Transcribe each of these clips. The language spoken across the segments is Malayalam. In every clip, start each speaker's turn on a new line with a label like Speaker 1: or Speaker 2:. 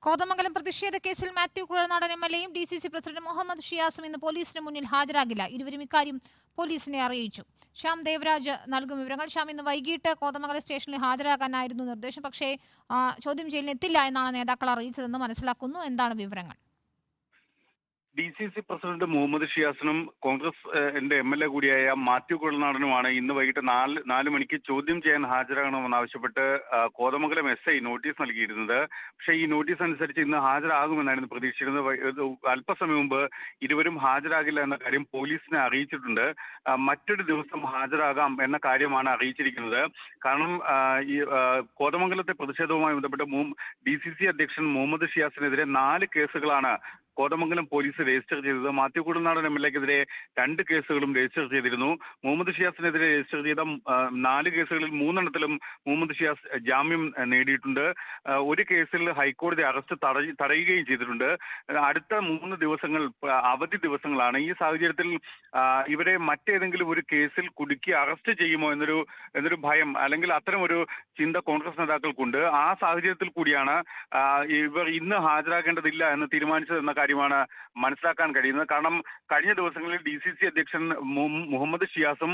Speaker 1: കോതമംഗലം പ്രതിഷേധ കേസിൽ മാത്യു കുഴൽനാടൻ എംഎൽഎയും DCC പ്രസിഡന്റ് മുഹമ്മദ് ഷിയാസും ഇന്ന് പോലീസിന് മുന്നിൽ ഹാജരാകില്ല. ഇരുവരും ഇക്കാര്യം പോലീസിനെ അറിയിച്ചു. ശ്യാം ദേവരാജ് നൽകും വിവരങ്ങൾ. ശ്യാം, ഇന്ന് വൈകിട്ട് കോതമംഗലം സ്റ്റേഷനിൽ ഹാജരാകാനായിരുന്നു നിർദ്ദേശം. പക്ഷേ ചോദ്യം ചെയ്യലിന് എത്തില്ല എന്നാണ് നേതാക്കൾ അറിയിച്ചതെന്ന് മനസ്സിലാക്കുന്നു. എന്താണ് വിവരങ്ങൾ?
Speaker 2: DCC പ്രസിഡന്റ് മുഹമ്മദ് ഷിയാസിനും കോൺഗ്രസ് MLA കൂടിയായ മാത്യു കുഴൽനാടനുമാണ് ഇന്ന് വൈകിട്ട് നാല് മണിക്ക് ചോദ്യം ചെയ്യാൻ ഹാജരാകണമെന്നാവശ്യപ്പെട്ട് കോതമംഗലം SI നോട്ടീസ് നൽകിയിരുന്നത്. പക്ഷേ ഈ നോട്ടീസ് അനുസരിച്ച് ഇന്ന് ഹാജരാകുമെന്നായിരുന്നു പ്രതീക്ഷിക്കുന്നത്. അല്പസമയം മുമ്പ് ഇരുവരും ഹാജരാകില്ല എന്ന കാര്യം പോലീസിനെ അറിയിച്ചിട്ടുണ്ട്. മറ്റൊരു ദിവസം ഹാജരാകാം എന്ന കാര്യമാണ് അറിയിച്ചിരിക്കുന്നത്. കാരണം ഈ കോതമംഗലത്തെ പ്രതിഷേധവുമായി ബന്ധപ്പെട്ട് DCC അധ്യക്ഷൻ മുഹമ്മദ് ഷിയാസിനെതിരെ 4 കേസുകളാണ് കോതമംഗലം പോലീസ് രജിസ്റ്റർ ചെയ്തത്. മാത്യു കുഴൽനാടൻ MLAക്കെതിരെ 2 കേസുകളും രജിസ്റ്റർ ചെയ്തിരുന്നു. മുഹമ്മദ് ഷിയാസിനെതിരെ രജിസ്റ്റർ ചെയ്ത 4 കേസുകളിൽ 3 മുഹമ്മദ് ഷിയാസ് ജാമ്യം നേടിയിട്ടുണ്ട്. ഒരു കേസിൽ ഹൈക്കോടതി അറസ്റ്റ് തടയുകയും ചെയ്തിട്ടുണ്ട്. അടുത്ത 3 ദിവസങ്ങൾ അവധി ദിവസങ്ങളാണ്. ഈ സാഹചര്യത്തിൽ ഇവരെ മറ്റേതെങ്കിലും ഒരു കേസിൽ കുടുക്കി അറസ്റ്റ് ചെയ്യുമോ എന്നൊരു ഭയം, അല്ലെങ്കിൽ അത്തരം ഒരു ചിന്ത കോൺഗ്രസ് നേതാക്കൾക്കുണ്ട്. ആ സാഹചര്യത്തിൽ കൂടിയാണ് ഇവർ ഇന്ന് ഹാജരാകേണ്ടതില്ല എന്ന് തീരുമാനിച്ചതെന്ന കാര്യമാണ് മനസ്സിലാക്കാൻ കഴിയുന്നത്. കാരണം കഴിഞ്ഞ ദിവസങ്ങളിൽ DCC അധ്യക്ഷൻ മുഹമ്മദ് ഷിയാസും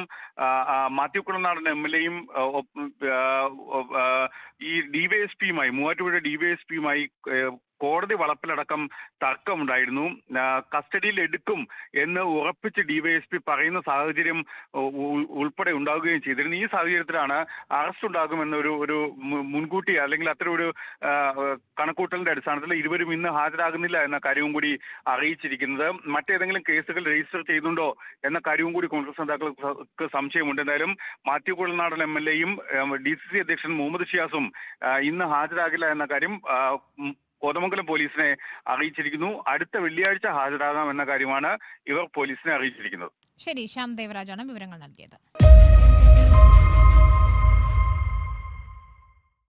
Speaker 2: മാത്യു കുഴൽനാടൻ MLAയും ഈ DYSPയുമായി, മൂവാറ്റുപുഴ DYSPയുമായി കോടതി വളപ്പിലടക്കം തർക്കമുണ്ടായിരുന്നു. കസ്റ്റഡിയിൽ എടുക്കും എന്ന് ഉറപ്പിച്ച് DYSP പറയുന്ന സാഹചര്യം ഉൾപ്പെടെ ഉണ്ടാവുകയും ചെയ്തിരുന്നു. ഈ സാഹചര്യത്തിലാണ് അറസ്റ്റ് ഉണ്ടാകുമെന്നൊരു മുൻകൂട്ടി, അല്ലെങ്കിൽ അത്തരം ഒരു കണക്കൂട്ടലിന്റെ അടിസ്ഥാനത്തിൽ ഇരുവരും ഇന്ന് ഹാജരാകുന്നില്ല എന്ന കാര്യവും കൂടി അറിയിച്ചിരിക്കുന്നത്. മറ്റേതെങ്കിലും കേസുകൾ രജിസ്റ്റർ ചെയ്യുന്നുണ്ടോ എന്ന കാര്യവും കൂടി കോൺഗ്രസ് നേതാക്കൾക്ക് സംശയമുണ്ട്. എന്തായാലും മാത്യു കുഴൽനാടൻ MLAയും DCC അധ്യക്ഷൻ മുഹമ്മദ് ഷിയാസും ഇന്ന് ഹാജരാകില്ല എന്ന കാര്യം കോതമംഗലം പോലീസിനെ അറിയിച്ചിരിക്കുന്നു. അടുത്ത വെള്ളിയാഴ്ച ഹാജരാകാം എന്ന കാര്യമാണ് ഇവർ പോലീസിനെ അറിയിച്ചിരിക്കുന്നത്.
Speaker 1: ശരി, ശ്യാം ദേവരാജാണ് വിവരങ്ങൾ നൽകിയത്.